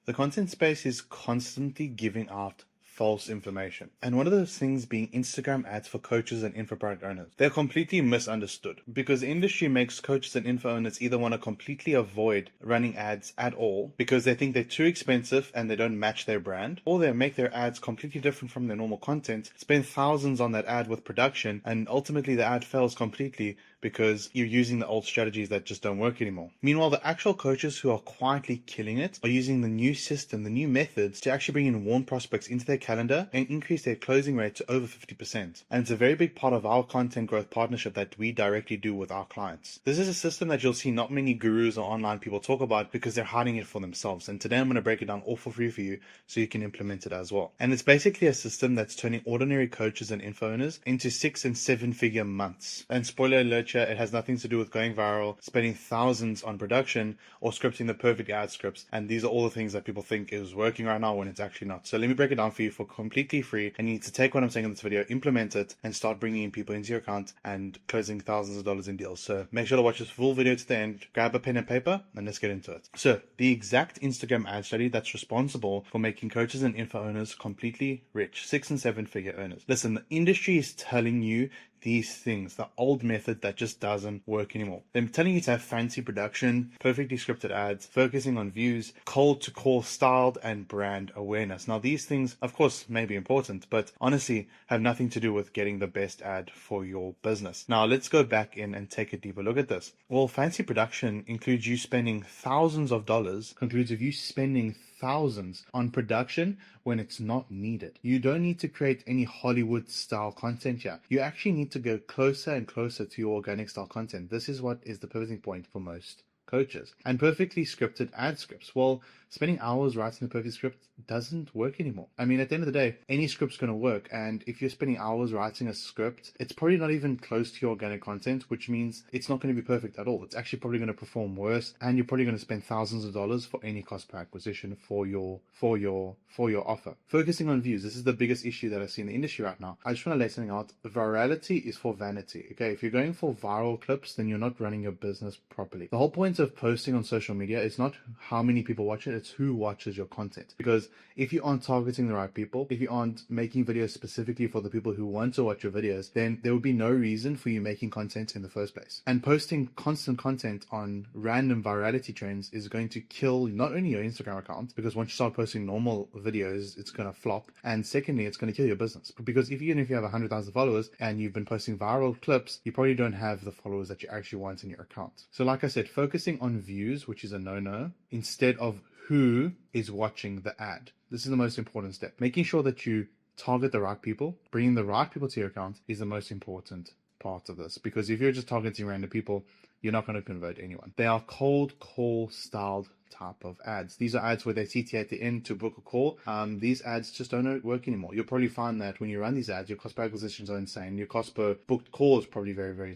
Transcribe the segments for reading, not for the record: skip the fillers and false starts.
The content space is constantly giving out false information. And one of those things being Instagram ads for coaches and info product owners. They're completely misunderstood because the industry makes coaches and info owners either want to completely avoid running ads at all because they think they're too expensive and they don't match their brand, or they make their ads completely different from their normal content, spend thousands on that ad with production, and ultimately the ad fails completely because you're using the old strategies that just don't work anymore. Meanwhile, the actual coaches who are quietly killing it are using the new system, the new methods to actually bring in warm prospects into their calendar and increase their closing rate to over 50%. And it's a very big part of our content growth partnership that we directly do with our clients. This is a system that you'll see not many gurus or online people talk about because they're hiding it for themselves. And today I'm going to break it down all for free for you so you can implement it as well. And it's basically a system that's turning ordinary coaches and info owners into 6 and 7 figure months. And spoiler alert, it has nothing to do with going viral, spending thousands on production, or scripting the perfect ad scripts. And these are all the things that people think is working right now when it's actually not. So let me break it down for you for completely free. And you need to take what I'm saying in this video, implement it, and start bringing in people into your account and closing thousands of dollars in deals. So make sure to watch this full video to the end, grab a pen and paper, and let's get into it. So the exact Instagram ad study that's responsible for making coaches and info owners completely rich, 6 and 7 figure earners. Listen, the industry is telling you these things, the old method that just doesn't work anymore. They're telling you to have fancy production, perfectly scripted ads, focusing on views, cold to call styled, and brand awareness. Now, these things, of course, may be important, but honestly have nothing to do with getting the best ad for your business. Now, let's go back in and take a deeper look at this. Well, fancy production includes you spending thousands of dollars, concludes with you spending thousands on production when it's not needed. You don't need to create any Hollywood style content here. You actually need to go closer and closer to your organic style content. This is what is the pivoting point for most coaches. And perfectly scripted ad scripts. Well, spending hours writing a perfect script doesn't work anymore. I mean, at the end of the day, any script's going to work. And if you're spending hours writing a script, it's probably not even close to your organic content, which means it's not going to be perfect at all. It's actually probably going to perform worse. And you're probably going to spend thousands of dollars for any cost per acquisition for your offer. Focusing on views. This is the biggest issue that I see in the industry right now. I just want to lay something out. Virality is for vanity. Okay. If you're going for viral clips, then you're not running your business properly. The whole point of posting on social media is not how many people watch it, it's who watches your content. Because if you aren't targeting the right people, if you aren't making videos specifically for the people who want to watch your videos, then there would be no reason for you making content in the first place. And posting constant content on random virality trends is going to kill not only your Instagram account, because once you start posting normal videos, it's going to flop. And secondly, it's going to kill your business. Because even if you have 100,000 followers and you've been posting viral clips, you probably don't have the followers that you actually want in your account. So like I said, focusing on views, which is a no-no, instead of who is watching the ad. This is the most important step. Making sure that you target the right people, bringing the right people to your account is the most important part of this. Because if you're just targeting random people, you're not going to convert anyone. They are cold call styled type of ads. These are ads where they CTA at the end to book a call. These ads just don't work anymore. You'll probably find that when you run these ads, your cost per acquisitions are insane. Your cost per booked call is probably very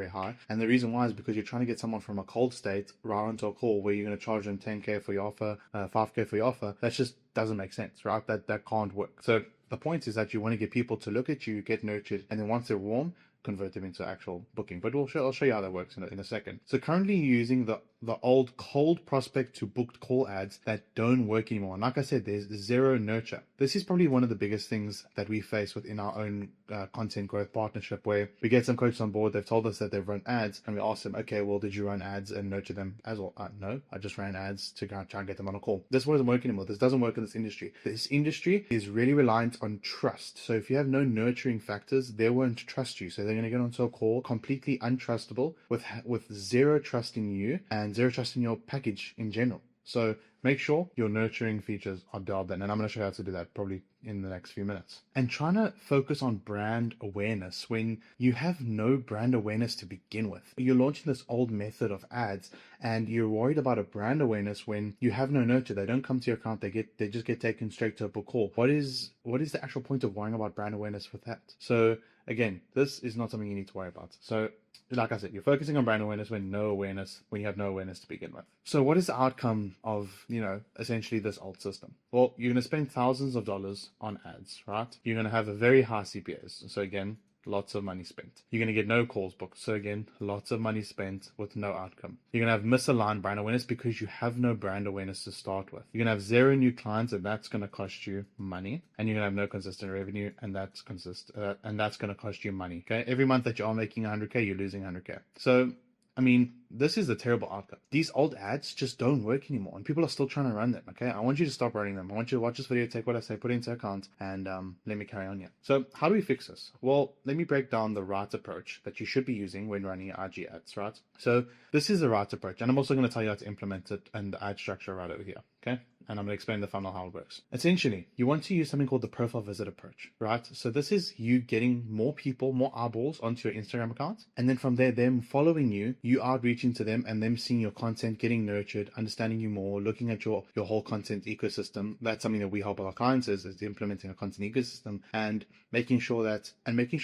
high. And the reason why is because you're trying to get someone from a cold state right onto a call where you're going to charge them 10K for your offer, 5K for your offer. That just doesn't make sense, right? That can't work. So the point is that you want to get people to look at you, get nurtured, and then once they're warm, convert them into actual booking. But I'll show you how that works in a second. So currently you're using the old cold prospect to booked call ads that don't work anymore. And like I said, there's zero nurture. This is probably one of the biggest things that we face within our own content growth partnership, where we get some coaches on board. They've told us that they've run ads, and we ask them, okay, well, did you run ads and nurture them as well? No, I just ran ads to try and get them on a call. This doesn't work anymore. This doesn't work in this industry. This industry is really reliant on trust. So if you have no nurturing factors, they won't trust you. So they're going to get onto a call completely untrustable with zero trust in you and zero trust in your package in general. So make sure your nurturing features are dialed in. And I'm going to show you how to do that probably in the next few minutes. And trying to focus on brand awareness when you have no brand awareness to begin with. You're launching this old method of ads and you're worried about a brand awareness when you have no nurture. They don't come to your account. They just get taken straight to a book call. What is the actual point of worrying about brand awareness with that? So again, this is not something you need to worry about. So like I said, you're focusing on brand awareness when you have no awareness to begin with. So what is the outcome of, essentially this old system? Well, you're going to spend thousands of dollars on ads, right? You're going to have a very high CPAs. So again, lots of money spent. You're going to get no calls booked. So again, lots of money spent with no outcome. You're going to have misaligned brand awareness because you have no brand awareness to start with. You're going to have 0 new clients, and that's going to cost you money. And you're going to have no consistent revenue, and that's going to cost you money. Okay. Every month that you are making 100K, you're losing 100K. So I mean, this is a terrible outcome. These old ads just don't work anymore, and people are still trying to run them, okay? I want you to stop running them. I want you to watch this video, take what I say, put it into account, and let me carry on here. So how do we fix this? Well, let me break down the right approach that you should be using when running your IG ads, right? So this is the right approach, and I'm also going to tell you how to implement it and the ad structure right over here, okay? And I'm going to explain the funnel, how it works. Essentially, you want to use something called the profile visit approach, right? So this is you getting more people, more eyeballs onto your Instagram account. And then from there, them following you, you outreaching to them and them seeing your content, getting nurtured, understanding you more, looking at your whole content ecosystem. That's something that we help our clients is implementing a content ecosystem and making sure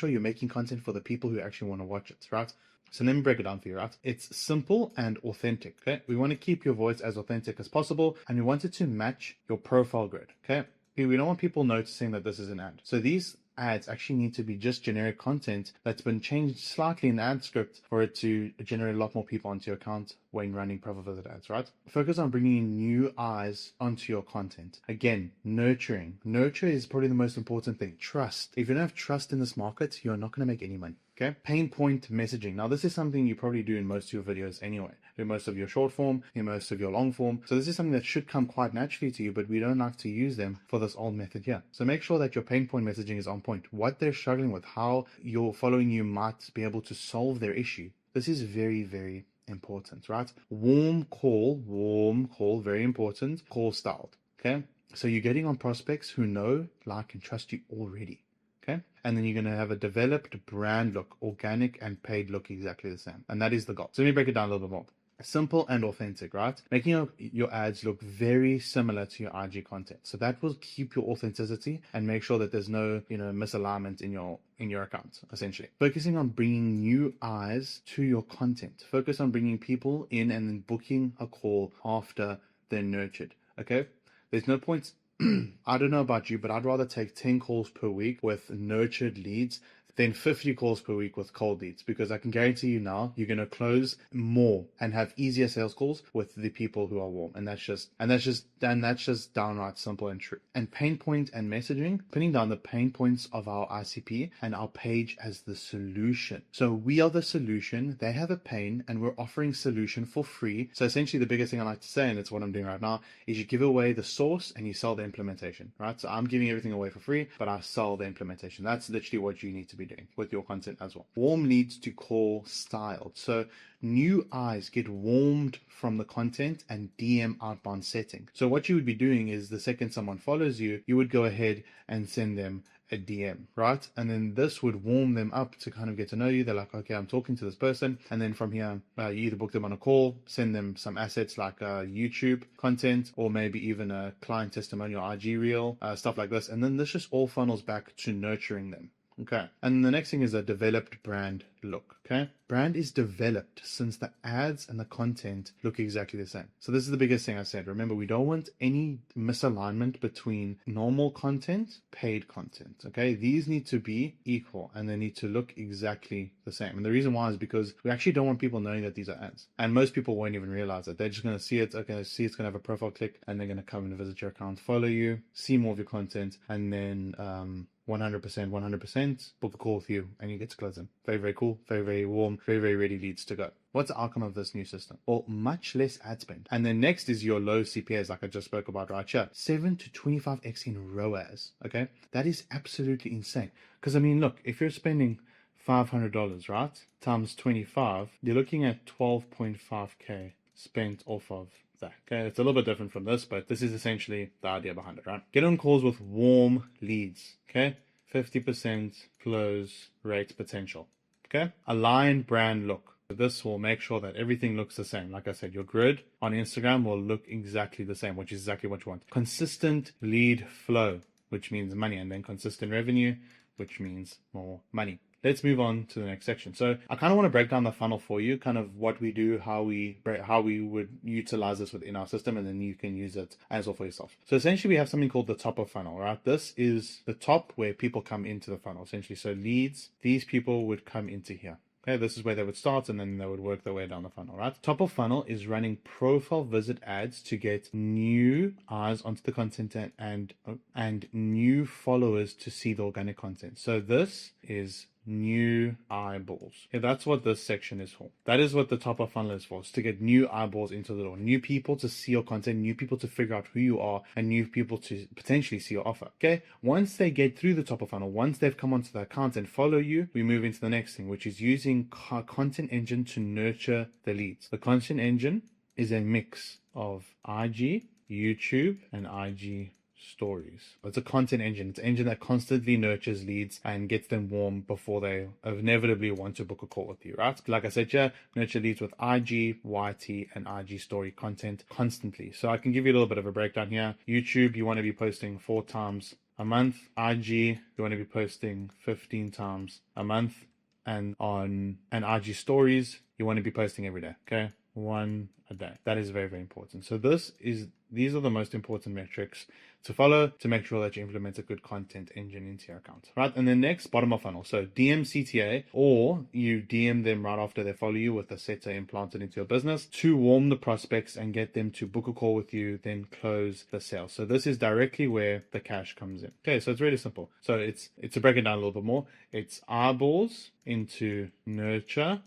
you're making content for the people who actually want to watch it, right? So let me break it down for you, right? It's simple and authentic, okay? We want to keep your voice as authentic as possible, and we want it to match your profile grid, okay? We don't want people noticing that this is an ad. So these ads actually need to be just generic content that's been changed slightly in the ad script for it to generate a lot more people onto your account when running profile visit ads, right? Focus on bringing in new eyes onto your content. Again, nurturing. Nurture is probably the most important thing. Trust. If you don't have trust in this market, you're not going to make any money. Okay, pain point messaging. Now, this is something you probably do in most of your videos anyway. In most of your short form, in most of your long form. So this is something that should come quite naturally to you, but we don't like to use them for this old method here. So make sure that your pain point messaging is on point. What they're struggling with, how your following you might be able to solve their issue. This is very, very important, right? Warm call, very important, call styled. Okay, so you're getting on prospects who know, like, and trust you already. Okay. And then you're going to have a developed brand look, organic and paid look exactly the same. And that is the goal. So let me break it down a little bit more. Simple and authentic, right? Making your ads look very similar to your IG content. So that will keep your authenticity and make sure that there's no, misalignment in your account, essentially. Focusing on bringing new eyes to your content. Focus on bringing people in and then booking a call after they're nurtured. Okay. There's no point. I don't know about you, but I'd rather take 10 calls per week with nurtured leads than 50 calls per week with cold leads, because I can guarantee you now you're going to close more and have easier sales calls with the people who are warm. And that's just downright simple and true. And pain point and messaging, putting down the pain points of our ICP and our page as the solution. So we are the solution. They have a pain and we're offering solution for free. So essentially the biggest thing I like to say, and it's what I'm doing right now, is you give away the source and you sell the implementation, right? So I'm giving everything away for free, but I sell the implementation. That's literally what you need to be doing with your content as well. Warm leads to call styled. So new eyes get warmed from the content and DM outbound setting. So what you would be doing is the second someone follows you, you would go ahead and send them a DM, right? And then this would warm them up to kind of get to know you. They're like, okay, I'm talking to this person. And then from here, you either book them on a call, send them some assets like YouTube content, or maybe even a client testimonial IG reel, stuff like this. And then this just all funnels back to nurturing them. Okay. And the next thing is a developed brand look. Okay. Brand is developed since the ads and the content look exactly the same. So this is the biggest thing I said. Remember, we don't want any misalignment between normal content, paid content. Okay. These need to be equal and they need to look exactly the same. And the reason why is because we actually don't want people knowing that these are ads. And most people won't even realize it. They're just going to see it. Okay. See, it's going to have a profile click and they're going to come and visit your account, follow you, see more of your content, and then, 100%, book a call with you and you get to close them. Very, very cool, very, very warm, very, very ready leads to go. What's the outcome of this new system? Well, much less ad spend. And then next is your low CPAs, like I just spoke about right here. 7 to 25x in ROAS, okay? That is absolutely insane. Because, I mean, look, if you're spending $500, right, times 25, you're looking at 12.5K spent off of that. Okay, it's a little bit different from this, but this is essentially the idea behind it, right? Get on calls with warm leads. Okay, 50% close rate potential. Okay, aligned brand look. This will make sure that everything looks the same. Like I said, your grid on Instagram will look exactly the same, which is exactly what you want. Consistent lead flow, which means money, and then consistent revenue, which means more money. let's move on to the next section. So I kind of want to break down the funnel for you, kind of what we do, how we would utilize this within our system, and then you can use it as well for yourself. So essentially we have something called the top of funnel, right? This is the top where people come into the funnel, essentially. So leads, these people would come into here. Okay, this is where they would start and then they would work their way down the funnel, right? Top of funnel is running profile visit ads to get new eyes onto the content and new followers to see the organic content. So this is new eyeballs. Yeah, that's what this section is for. That is what the top of funnel is for. It's to get new eyeballs into the door, new people to see your content, new people to figure out who you are, and new people to potentially see your offer. Okay, once they get through the top of funnel, once they've come onto the account and follow you, we move into the next thing, which is using content engine to nurture the leads. The content engine is a mix of IG, YouTube, and IG stories. It's a content engine. It's an engine that constantly nurtures leads and gets them warm before they inevitably want to book a call with you, right? Like I said, yeah, nurture leads with IG, YT, and IG story content constantly. So I can give you a little bit of a breakdown here. YouTube, you want to be posting 4 times a month. IG, you want to be posting 15 times a month. And IG stories, you want to be posting every day, okay? 1 a day. That is very, very important. So these are the most important metrics to follow to make sure that you implement a good content engine into your account, right? And then next, bottom of funnel. So DM CTA, or you DM them right after they follow you with a setter implanted into your business to warm the prospects and get them to book a call with you, then close the sale. So this is directly where the cash comes in. Okay, so it's really simple. So it's to break it down a little bit more. It's eyeballs into nurture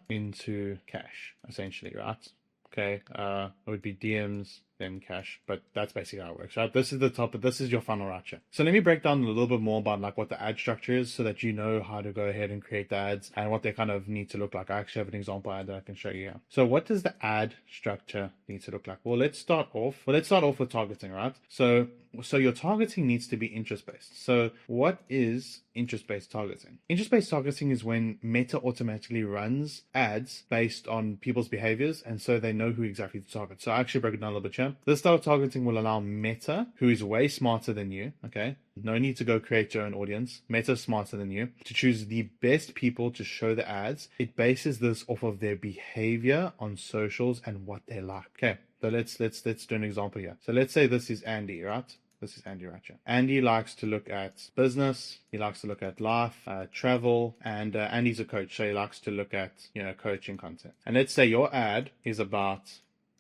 into cash, essentially, right? Okay, it would be DMs, then cash, but that's basically how it works, right? This is the top, but this is your funnel right here. So let me break down a little bit more about like what the ad structure is so that you know how to go ahead and create the ads and what they kind of need to look like. I actually have an example ad that I can show you here. So what does the ad structure need to look like? Well, let's start off with targeting, right? So your targeting needs to be interest-based. So what is interest-based targeting? Interest-based targeting is when Meta automatically runs ads based on people's behaviors, and so they know who exactly to target. So I actually broke it down a little bit here. This style of targeting will allow Meta, who is way smarter than you, okay? No need to go create your own audience. Meta's smarter than you, to choose the best people to show the ads. It bases this off of their behavior on socials and what they like. Okay, so let's do an example here. So let's say this is Andy, right? This is Andy Ratcher. Andy likes to look at business. He likes to look at life, travel, and Andy's a coach, so he likes to look at, coaching content. And let's say your ad is about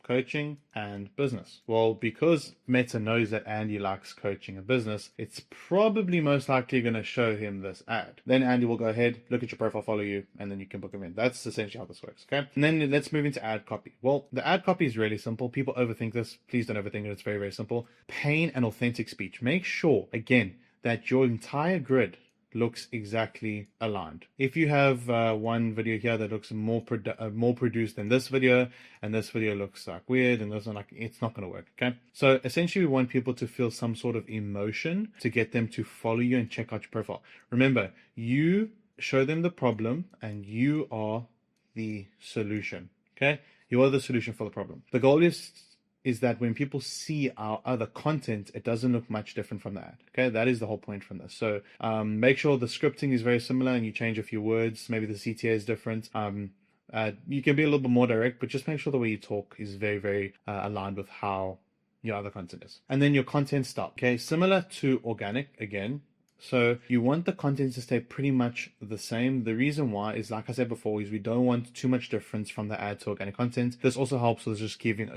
coaching and business. Well, because Meta knows that Andy likes coaching and business, it's probably most likely going to show him this ad. Then Andy will go ahead, look at your profile, follow you, and then you can book him in. That's essentially how this works, okay? And then let's move into ad copy. Well, the ad copy is really simple. People overthink this. Please don't overthink it. It's very, very simple. Plain and authentic speech. Make sure, again, that your entire grid looks exactly aligned. If you have one video here that looks more produced than this video, and this video looks like weird, and this one, like, it's not going to work, okay? So essentially we want people to feel some sort of emotion to get them to follow you and check out your profile. Remember, you show them the problem and you are the solution, okay? You are the solution for the problem. The goal is that when people see our other content, it doesn't look much different from the ad. Okay, that is the whole point from this. So make sure the scripting is very similar and you change a few words. Maybe the CTA is different. You can be a little bit more direct, but just make sure the way you talk is very, very aligned with how your other content is. And then your content style. Okay, similar to organic again. So you want the content to stay pretty much the same. The reason why is, like I said before, is we don't want too much difference from the ad to organic content. This also helps with just keeping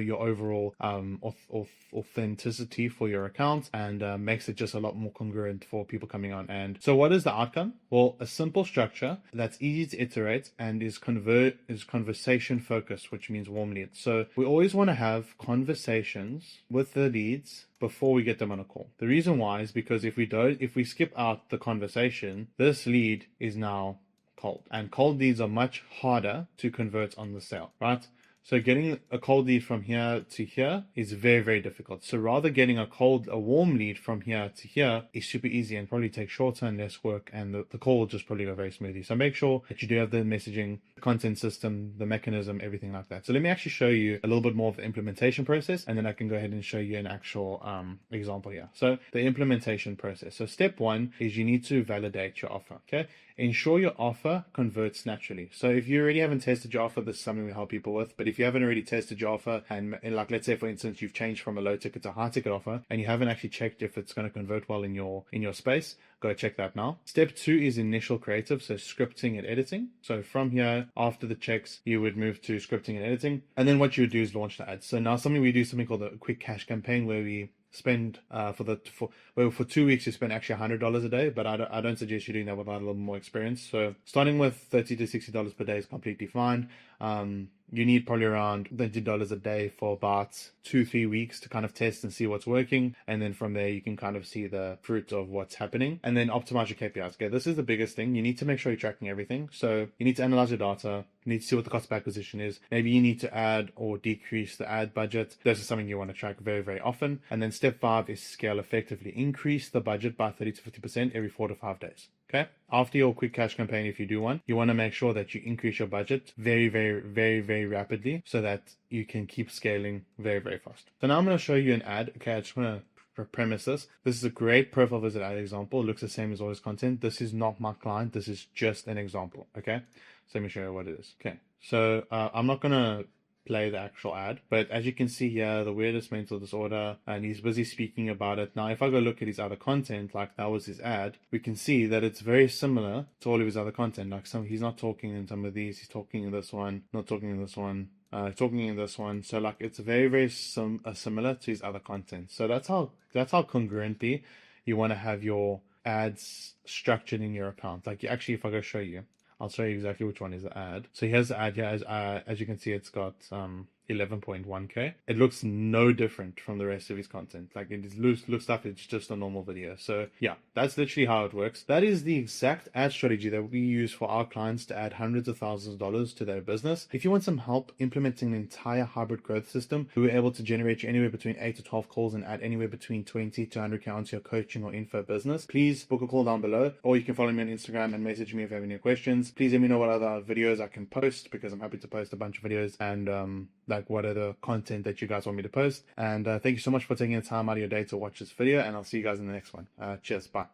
your overall authenticity for your account, and makes it just a lot more congruent for people coming on. And so what is the outcome? Well, a simple structure that's easy to iterate and is conversation focused, which means warm leads. So we always want to have conversations with the leads before we get them on a call. The reason why is because if we skip out the conversation, this lead is now cold, and cold leads are much harder to convert on the sale, right? So getting a cold lead from here to here is very, very difficult. So rather getting a warm lead from here to here is super easy and probably takes shorter and less work, and the call will just probably go very smoothly. So make sure that you do have the messaging content system, the mechanism, everything like that. So let me actually show you a little bit more of the implementation process, and then I can go ahead and show you an actual example here. So the implementation process. So step one is you need to validate your offer. Okay. Ensure your offer converts naturally. So if you already haven't tested your offer, this is something we help people with. But if you haven't already tested your offer, and like let's say for instance you've changed from a low ticket to high ticket offer, and you haven't actually checked if it's going to convert well in your space, go check that now. Step two is initial creative, so scripting and editing. So from here, after the checks, you would move to scripting and editing, and then what you would do is launch the ads. So now we do something called a quick cash campaign, where we spend for 2 weeks you spend actually $100 a day, but I don't suggest you doing that without a little more experience. So starting with $30 to $60 per day is completely fine. You need probably around $20 a day for about 2-3 weeks to kind of test and see what's working, and then from there you can kind of see the fruit of what's happening, and then optimize your KPIs. Okay, this is the biggest thing. You need to make sure you're tracking everything. So you need to analyze your data. You need to see what the cost of acquisition is. Maybe you need to add or decrease the ad budget. This is something you want to track very, very often. And then step 5 is scale effectively. Increase the budget by 30 to 50% every 4 to 5 days. Okay. After your quick cash campaign, if you do one, you want to make sure that you increase your budget very, very, very, very rapidly so that you can keep scaling very, very fast. So now I'm going to show you an ad. Okay. I just want to premise this. This is a great profile visit ad example. It looks the same as all his content. This is not my client. This is just an example. Okay. So let me show you what it is. Okay. So I'm not going to play the actual ad, but as you can see here, the weirdest mental disorder, and he's busy speaking about it. Now if I go look at his other content, like that was his ad, we can see that it's very similar to all of his other content. Like he's not talking in some of these, he's talking in this one, not talking in this one, talking in this one. So like it's very, very similar to his other content. So that's how congruently you want to have your ads structured in your account. Like actually, if I go show you, I'll show you exactly which one is the ad. So here's the ad here. As you can see, it's got 11.1k. It looks no different from the rest of his content. Like it looks like it's just a normal video. So yeah, that's literally how it works. That is the exact ad strategy that we use for our clients to add hundreds of thousands of dollars to their business. If you want some help implementing an entire hybrid growth system, we were able to generate you anywhere between 8 to 12 calls and add anywhere between 20 to 100k onto your coaching or info business. Please book a call down below, or you can follow me on Instagram and message me if you have any questions. Please let me know what other videos I can post, because I'm happy to post a bunch of videos, and like what are the content that you guys want me to post. And thank you so much for taking the time out of your day to watch this video, and I'll see you guys in the next one. Cheers, bye.